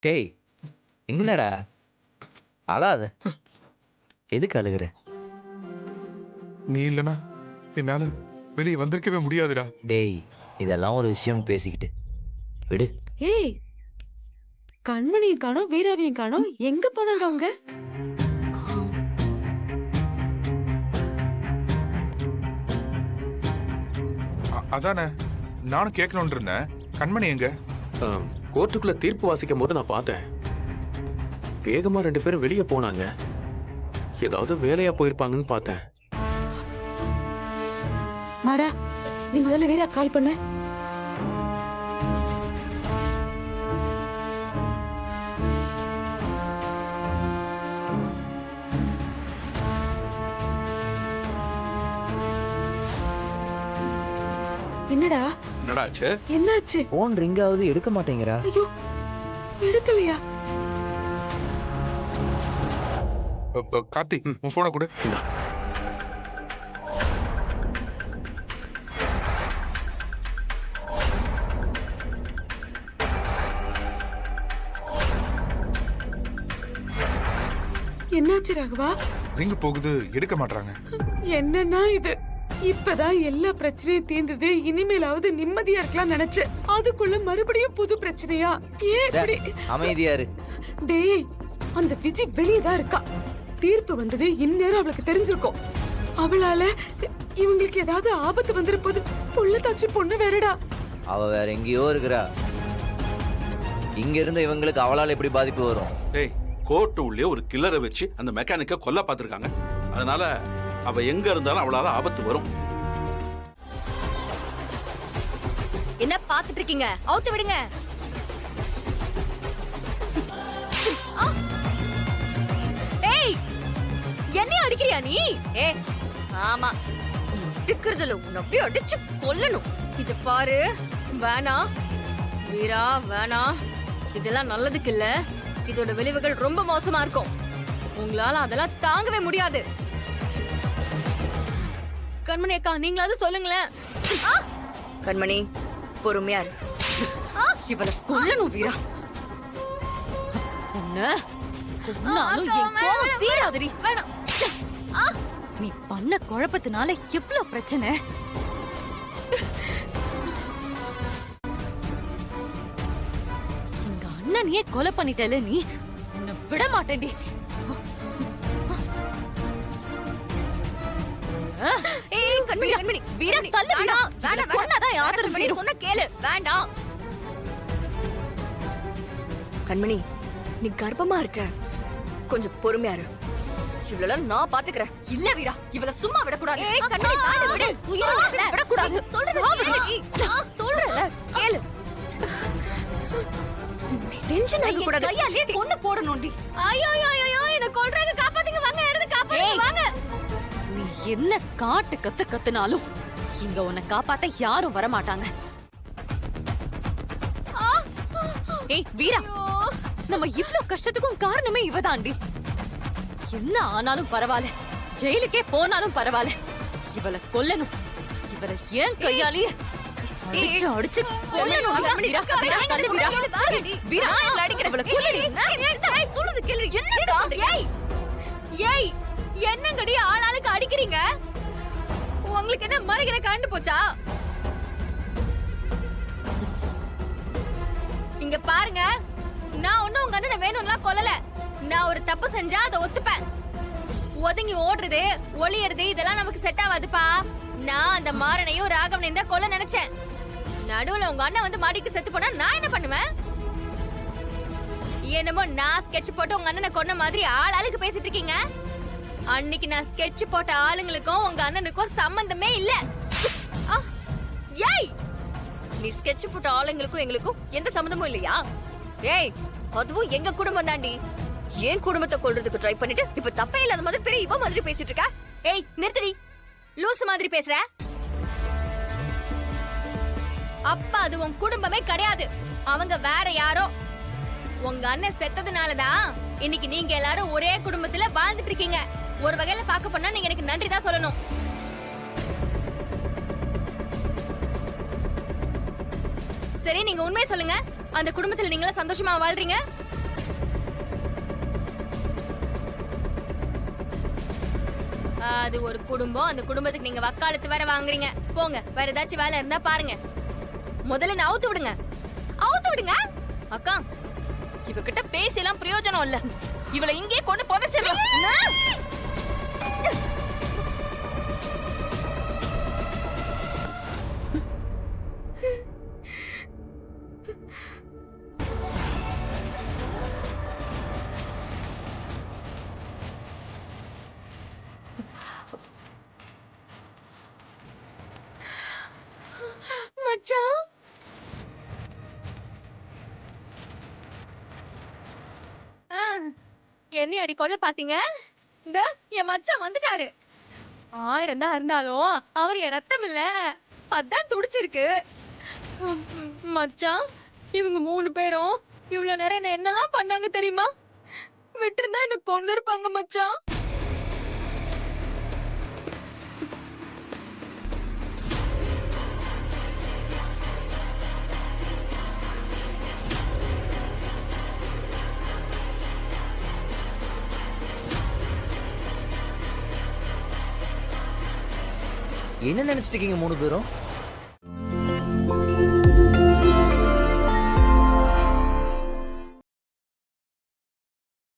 டேய் என்னடா அழாத. எதுக்கு அழுகுற? நீ இல்லனா என்னால வெளியே வந்திருக்கவே முடியாதுடா. டேய் இதெல்லாம் ஒரு விஷயம் பேசிக்கிட்டு விடு. ஏய், கண்மணியை காணோம், வீராவையும் காணோம், எங்க போனாங்க அவங்க? அதானே நானும் கேட்கணும்னு இருந்தேன். கண்மணி எங்க? கோர்ட்டுக்குள்ள தீர்ப்பு வாசிக்கும் போது நான் பார்த்தேன். வேகமா 2 பேரும் வெளியே போனாங்க. ஏதாவது வேலையா போயிருப்பாங்கன்னு பார்த்தேன். மாறா, நீ முதல்ல வீரா கால் பண்ண. என்னடா என்னடாச்சு? என்னாச்சு? போன் ரிங் ஆகுது, எடுக்க மாட்டேங்கிறா. ஐயோ, எடுக்கலையா? கார்த்தி உன் போனை கொடு. என்னாச்சு ராகவா? ரிங் போகுது, எடுக்க மாட்டாங்க. என்னன்னா இது? இப்பதான் எல்லா பிரச்சனையும் தீர்ந்தது, இனிமேலாவது நிம்மதியா இருக்கலாம் நினைச்சேன். அதுக்குள்ள மறுபடியும் புது பிரச்சனையா? ஏன் இப்படி? அமைதியா இரு. டேய், அந்த விஜி வெளியதான் இருக்கா. தீர்ப்பு வந்தது இந்நேரம் அவளுக்கு தெரிஞ்சிருக்கும். அவளால இவங்களுக்கு ஏதாவது ஆபத்து வந்துரு போது. புள்ள தாச்சி பொண்ணு வேறடா. அவ வேற எங்கேயோ இருக்கிறா. இங்க இருந்த இவங்களுக்கு அவளால எப்படி பாதிப்பு வரும்? டேய், கோர்ட்டு உள்ளே ஒரு கில்லரை வச்சு அந்த மெக்கானிக்க கொல்ல பார்த்திருக்காங்க. அதனால அவ எங்க இருந்தாலும் அவளால ஆபத்து வரும். என்ன பாத்துட்டு இருக்கீங்க? அவுத்து விடுங்க. ஏய், என்னைய அடிக்கிறியா நீ? ஏ ஆமா, அடிக்கிறதுல உன்னை அப்படியே அடிச்சு கொல்லணும். இது பாரு, வேணாம் வீரா, வேணாம். இதெல்லாம் நல்லதுக்கு இல்ல. இதோட விளைவுகள் ரொம்ப மோசமா இருக்கும். உங்களால அதெல்லாம் தாங்கவே முடியாது. கண்மணி அக்கா, நீங்களாவது சொல்லுங்களேன். கண்மணி, பொறுமையா இரு. இவளை கொல்லணும் வீரா. வீராதிரி வேணாம். நீ பண்ண குழப்பத்தினால எவ்வளவு பிரச்சனை. எங்க அண்ணனையே கொலை பண்ணிட்டல நீ. உன்னை விட மாட்டேன்டி. கண்மணி, வீரா தள்ளு. வேண்டாம், கொன்னாதான் யாரும் சொன்ன கேளு. வேண்டாம் கண்மணி, நீ கர்ப்பமா இருக்க. கொஞ்சம் பொறுமையா இரு. இவ்வளவு நான் பாத்துக்கிறேன். இல்ல வீரா, இவள சும்மா விடக்கூடாது. விடக்கூடாது. சொல்றேன்ல, கேளு. டென்ஷன் ஆக கூடாது. கையாலே கொன்னு போடணும்டி. ஐயோ ஐயோ, என்ன கொல்றாங்க, காப்பாத்துங்க, வாங்க, யாராவது காப்பாத்துங்க, வாங்க. நீ என்ன காட்டு கத்துனாலும் இங்க உன்னை காப்பாத்த யாரும் வர மாட்டாங்க. ஏய் வீரா, நம்ம இவ்ளோ கஷ்டத்துக்கும் காரணமே இவதாண்டி. என்ன ஆனாலும் பரவாயில்ல, ஜெயிலுக்கே போனாலும் பரவாயில்ல, இவளை கொல்லணும். இவளை ஏன் கையாலேயே அடிச்சு கொல்லணும். என்னங்கடி ஆளாளுக்கு அடிக்கிறீங்க? உங்களுக்கு என்ன மறுகிற கண்டு போச்சா? இங்க பாருங்க, நான் ஒண்ணும் உங்க அண்ணனை வேணும்லாம் கொல்லல. நான் ஒரு தப்பு செஞ்சா அதை ஒத்துப்பேன். ஒதுங்கி ஓடுறது, ஒளியறது, இதெல்லாம் நமக்கு செட் ஆகாதுப்பா. நான் அந்த மாறனையும் ராகவனையும் தான் கொல்ல நினைச்சேன். நடுவுல உங்க அண்ணன் வந்து மாட்டிட்டு செத்து போனா நான் என்ன பண்ணுவேன்? என்னமோ நான் ஸ்கெட்ச் போட்டு உங்க அண்ணனை கொன்ன மாதிரி ஆளாளுக்கு பேசிட்டு இருக்கீங்க. அன்னைக்கு நான் ஸ்கெட்ச் போட்ட ஆளுங்களுக்கும் உங்க அண்ணனுக்கும் சம்பந்தமே இல்ல. ஏய், நீ ஸ்கெட்ச் போட்ட ஆளுங்களுக்கும் எங்களுக்கும் எந்த சம்பந்தமும் இல்லையா? ஏய், அதுவும் எங்க குடும்பம் தாண்டி. ஏன் குடும்பத்தை கொல்றதுக்கு ட்ரை பண்ணிட்டு இப்ப தப்பே இல்லாத மாதிரி பெரிய இவ மாதிரி பேசிட்டு இருக்க. ஏய் நிறுத்தடி, லூசு மாதிரி பேசுற. அப்பா அது உன் குடும்பமே கிடையாது, அவங்க வேற யாரோ. உங்க அண்ணன் செத்ததுனாலதான் இன்னைக்கு நீங்க எல்லாரும் ஒரே குடும்பத்துல வாழ்ந்துட்டு இருக்கீங்க. ஒரு வகையில பாக்க போனா நீங்க எனக்கு நன்றி தான் சொல்லணும். சரி, நீங்க உண்மையை சொல்லுங்க. அந்த குடும்பத்துல நீங்களா சந்தோஷமா வாழ்றீங்க? அது ஒரு குடும்பம், அந்த குடும்பத்துக்கு நீங்க வக்காலத்து வேற வாங்குறீங்க. போங்க, வேற ஏதாச்சும் வேலை இருந்தா பாருங்க. முதல்ல நான் அவுத்து விடுங்க, அவுத்து விடுங்க. அக்கா இவகிட்ட பேசியெல்லாம் பிரயோஜனம் இல்ல. இவளை இங்கே கொண்டு புதைச்சிடலாம். மச்சான், என்ன அடி கொள்ள பாத்தீங்க? இந்த என் மச்சான் வந்துட்டாரு. 1000 தான் இருந்தாலும் அவர் என் ரத்தம் இல்ல, அதான் துடிச்சிருக்கு. மச்சான், இவங்க 3 பேரும் இவ்வளவு நேரம் என்ன என்னெல்லாம் பண்ணாங்க தெரியுமா? விட்டுருந்தா என்ன கொண்டு இருப்பாங்க மச்சான். என்ன நினைச்சிட்டு இருக்கீங்க 3 பேரும்?